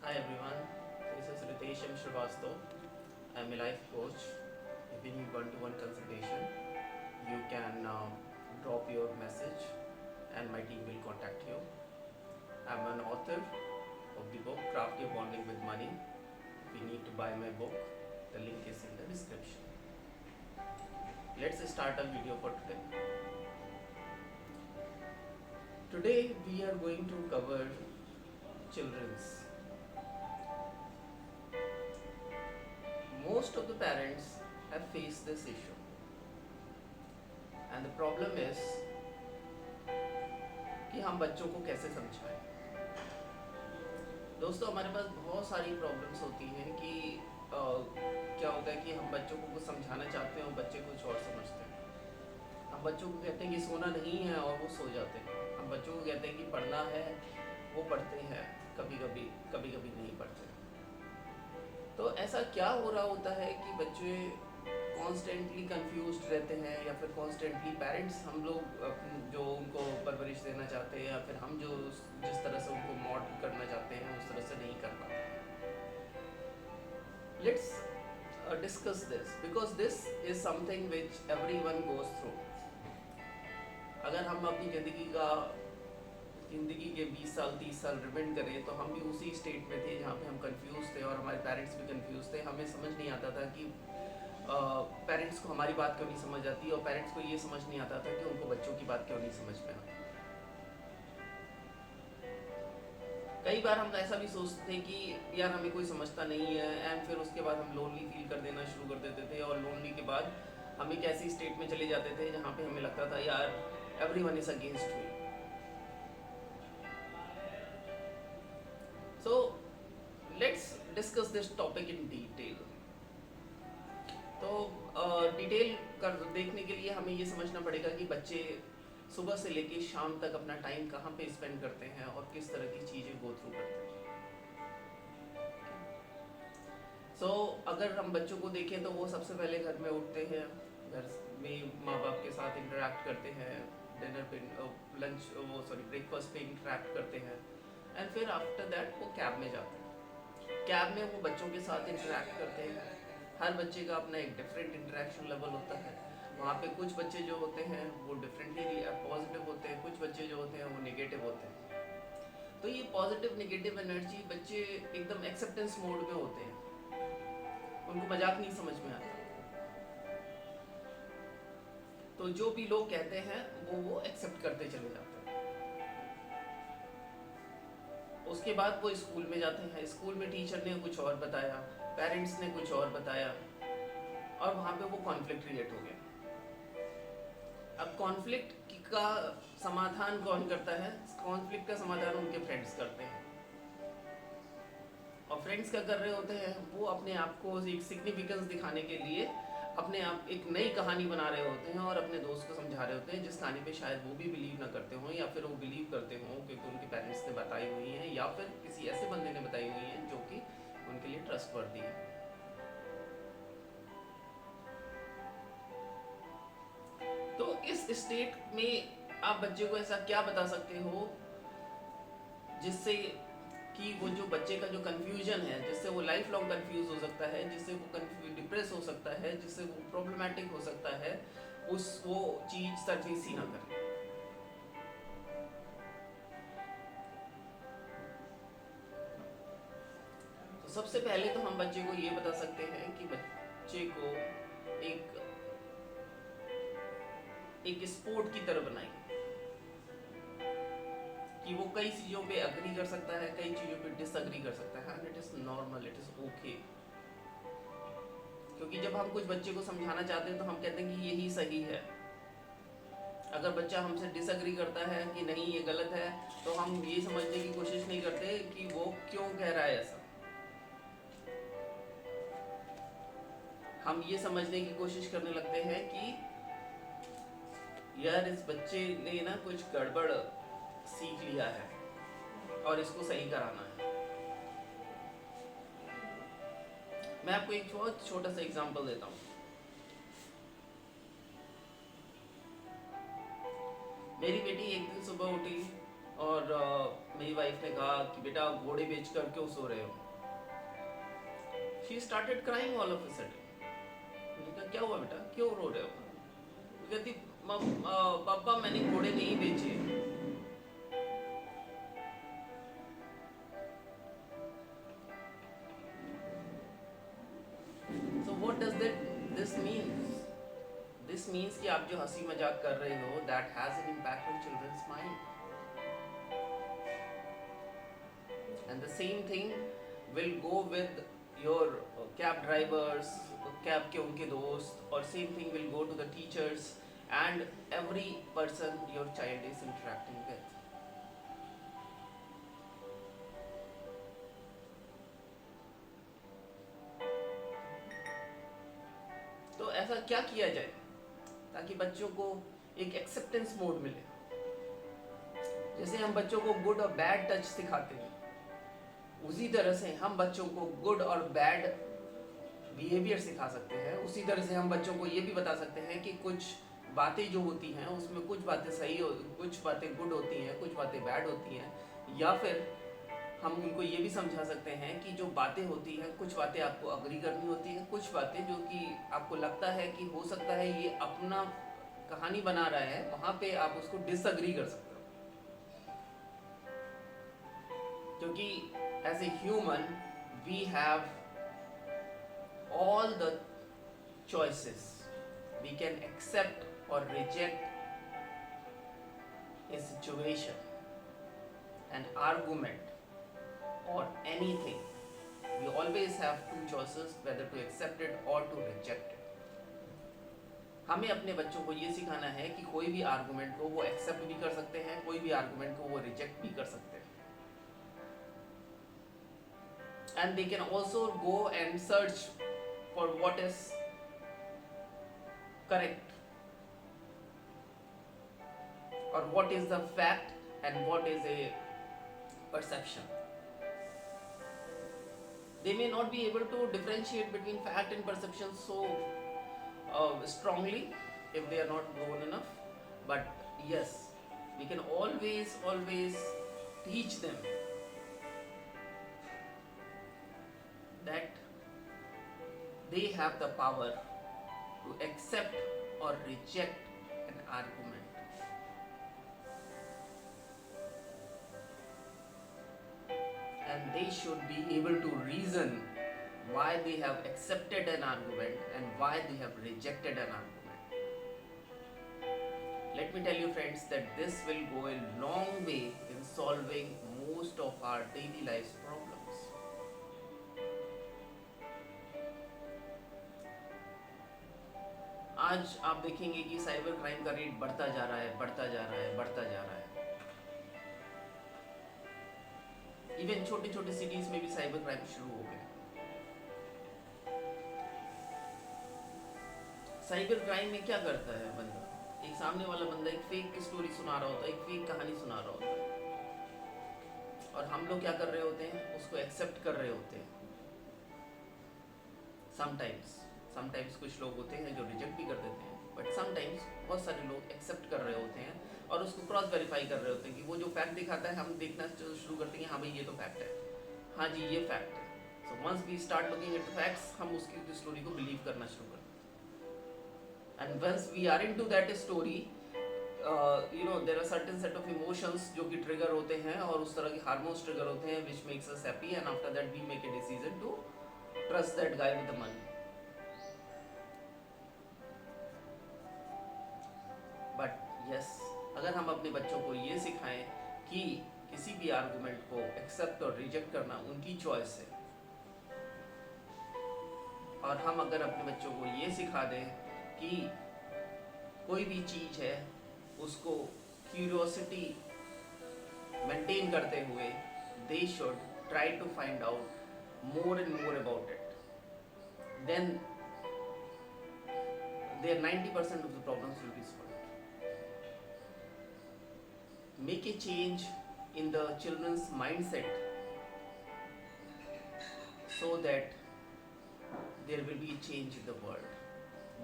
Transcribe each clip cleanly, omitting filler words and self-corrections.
Hi everyone, this is Ritesh M. Srivastav. I am a life coach. If you need one-to-one consultation, you can drop your message and my team will contact you. I am an author of the book Craft Your Bonding with Money. If you need to buy my book, the link is in the description. Let's start our video for today. Today we are going to cover children's. Most of the parents have faced this issue, and the problem is कि हम बच्चों को कैसे समझाएं। दोस्तों, हमारे पास बहुत सारी प्रॉब्लम्स होती हैं कि क्या होता है कि हम बच्चों को कुछ समझाना चाहते हैं और बच्चे कुछ और समझते हैं। हम बच्चों को कहते हैं कि सोना नहीं है और वो सो जाते हैं। हम बच्चों को कहते हैं कि पढ़ना है, वो पढ़ते हैं, कभी कभी नहीं पढ़ते। तो ऐसा क्या हो रहा होता है कि बच्चे कॉन्स्टेंटली कंफ्यूज्ड रहते हैं, या फिर कॉन्स्टेंटली पेरेंट्स, हम लोग जो उनको परवरिश देना चाहते हैं या फिर हम जो जिस तरह से उनको मॉडल करना चाहते हैं उस तरह से नहीं कर पाते। Let's discuss this because this is something which everyone goes through. अगर हम अपनी ज़िंदगी के 20 साल 30 साल रिमाइंड करें तो हम भी उसी स्टेट में थे जहाँ पे हम कंफ्यूज थे और हमारे पेरेंट्स भी कंफ्यूज थे। हमें समझ नहीं आता था कि पेरेंट्स को हमारी बात क्यों नहीं समझ आती और पेरेंट्स को ये समझ नहीं आता था कि उनको बच्चों की बात क्यों नहीं समझ में आती। कई बार हम ऐसा भी सोचते थे कि यार हमें कोई समझता नहीं है, एंड फिर उसके बाद हम लोनली फील कर देना शुरू कर देते थे और लोनली के बाद हम एक ऐसी स्टेट में चले जाते थे जहाँ पे हमें लगता था यार everyone is against me. So let's discuss this topic in detail. तो डिटेल कर देखने के लिए हमें ये समझना पड़ेगा कि बच्चे सुबह से लेके शाम तक अपना टाइम कहाँ पे स्पेंड करते हैं और किस तरह की चीज़ें गो थ्रू करते हैं। सो अगर हम बच्चों को देखें तो वो सबसे पहले घर में उठते हैं, घर में माँ बाप के साथ इंटरेक्ट करते हैं, डिनर पे ब्रेकफास्ट पे इंटरेक्ट करते हैं, एंड फिर आफ्टर दैट वो कैब में जाते हैं। कैब में वो बच्चों के साथ इंटरेक्ट करते हैं। हर बच्चे का अपना एक डिफरेंट इंटरेक्शन लेवल होता है। वहाँ पे कुछ बच्चे जो होते हैं वो डिफरेंटली पॉजिटिव होते हैं, कुछ बच्चे जो होते हैं वो नेगेटिव होते हैं। तो ये पॉजिटिव नेगेटिव एनर्जी, बच्चे एकदम एक्सेप्टेंस मोड में होते हैं, उनको मजाक नहीं समझ में आता। तो जो भी लोग कहते हैं वो एक्सेप्ट करते चले जाते हैं। उसके बाद वो स्कूल में जाते हैं। स्कूल में टीचर ने कुछ और बताया, पेरेंट्स ने कुछ और बताया, और वहाँ पे वो कॉन्फ्लिक्ट क्रिएट हो गया। अब कॉन्फ्लिक्ट का समाधान कौन करता है? कॉन्फ्लिक्ट का समाधान उनके फ्रेंड्स करते हैं। और फ्रेंड्स क्या कर रहे होते हैं? वो अपने आप को एक सिग्निफिकेंस दिखाने के लिए अपने आप एक नई कहानी बना रहे होते हैं और अपने दोस्त को समझा रहे होते हैं, जिस कहानी पे शायद वो भी बिलीव ना करते हों, या फिर वो बिलीव करते हों क्योंकि उनके पेरेंट्स ने बताई हुई हैं, या फिर किसी ऐसे बंदे ने बताई हुई हैं जो कि उनके लिए ट्रस्टवर्दी है। तो इस स्टेट में आप बच्चे को ऐसा क्या बता सकते हो जिससे कि वो जो बच्चे का जो कंफ्यूजन है, जिससे वो लाइफ लॉन्ग कंफ्यूज हो सकता है, जिससे वो डिप्रेस हो सकता है, जिससे वो प्रॉब्लमेटिक हो सकता है, वो चीज सरफेस ही ना करे। तो सबसे पहले तो हम बच्चे को ये बता सकते हैं कि बच्चे को एक स्पोर्ट की तरह बनाइए कि वो कई चीज़ों पे अग्री कर सकता है, कई चीज़ों पे डिसअग्री कर सकता है, and it is normal, it is okay. क्योंकि जब हम कुछ बच्चे को समझाना चाहते हैं तो हम कहते हैं कि यही सही है। अगर बच्चा हमसे डिसअग्री करता है कि नहीं ये गलत है, तो हम ये समझने की कोशिश नहीं करते कि वो क्यों कह रहा है ऐसा। हम ये समझने की कोशिश करने लगते हैं कि यार इस बच्चे ने ना कुछ गड़बड़ सीख लिया है और इसको सही कराना है। मैं आपको एक बहुत छोटा सा एग्जांपल देता हूँ। मेरी बेटी एक दिन सुबह उठी और मेरी वाइफ ने कहा कि बेटा घोड़े बेच कर क्यों सो रहे हो? She started crying all of a sudden. मैंने कहा क्या हुआ बेटा, क्यों रो रहे हो? वो कहती पापा मैंने घोड़े नहीं बेचे। So what does this means? This means कि आप जो हंसी मजाक कर रहे हो, that has an impact on children's mind. And the same thing will go with your cab drivers, cab के उनके दोस्त, और same thing will go to the teachers and every person your child is interacting with. तो ऐसा क्या किया जाए ताकि बच्चों को एक एक्सेप्टेंस मोड मिले? जैसे हम बच्चों को गुड और बैड टच सिखाते हैं, उसी तरह से हम बच्चों को गुड और बैड बिहेवियर सिखा सकते हैं। उसी तरह से हम बच्चों को ये भी बता सकते हैं कि कुछ बातें जो होती हैं उसमें कुछ बातें सही हो, कुछ बातें गुड होती हैं, कुछ बातें बैड होती हैं। या फिर हम उनको ये भी समझा सकते हैं कि जो बातें होती हैं, कुछ बातें आपको अग्री करनी होती है, कुछ बातें जो कि आपको लगता है कि हो सकता है ये अपना कहानी बना रहा है, वहाँ पे आप उसको डिसअग्री कर सकते हो। क्योंकि as a human we have all the choices. We can accept or reject a situation, an argument, or anything. We always have two choices, whether to accept it or to reject it. हमें अपने बच्चों को ये सिखाना है कि कोई भी आर्गुमेंट को वो एक्सेप्ट भी कर सकते हैं, कोई भी आर्गुमेंट को वो रिजेक्ट भी कर सकते हैं। And they can also go and search for what is correct or what is the fact and what is a perception. They may not be able to differentiate between fact and perception so strongly if they are not grown enough, but yes, we can always teach them that they have the power to accept or reject an argument. And they should be able to reason why they have accepted an argument and why they have rejected an argument. Let me tell you friends that this will go a long way in solving most of our daily life's problems. आज आप देखेंगे कि cyber crime का rate बढ़ता जा रहा है, बढ़ता जा रहा है, बढ़ता जा रहा है। इवन छोटे छोटे सिटीज में भी साइबर क्राइम शुरू हो गए। साइबर क्राइम में क्या करता है बंदा? एक सामने वाला बंदा एक फेक स्टोरी सुना रहा होता है, एक फेक कहानी सुना रहा होता है, और हम लोग क्या कर रहे होते हैं? उसको एक्सेप्ट कर रहे होते हैं। समटाइम्स कुछ लोग होते हैं जो रिजेक्ट भी कर देते हैं, बट समटाइम्स बहुत सारे लोग एक्सेप्ट कर रहे होते हैं और उसको क्रॉस वेरीफाई कर रहे होते हैं कि वो जो फैक्ट दिखाता है हम देखना शुरू करते हैं, हाँ भाई ये तो फैक्ट है, हाँ जी ये फैक्ट है। So once we start looking at the facts, हम उसकी स्टोरी को बिलीव करना शुरू करते हैं। And once we are into that story, there are certain set of emotions जो कि ट्रिगर होते हैं और उस तरह के हार्मोन्स ट्रिगर होते हैं which makes us happy, and after that we make a decision to trust that guy with the money. But yes, अगर हम अपने बच्चों को ये सिखाएं कि किसी भी आर्गुमेंट को एक्सेप्ट और रिजेक्ट करना उनकी चॉइस है, और हम अगर अपने बच्चों को ये सिखा दें कि कोई भी चीज़ है उसको क्यूरियोसिटी मेंटेन करते हुए they should try to find out more and more about it, then there 90% of the problems will be solved. Make a change in the children's mindset so that there will be a change in the world.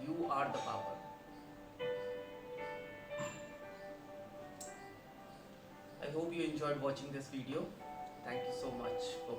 You are the power. I hope you enjoyed watching this video. Thank you so much for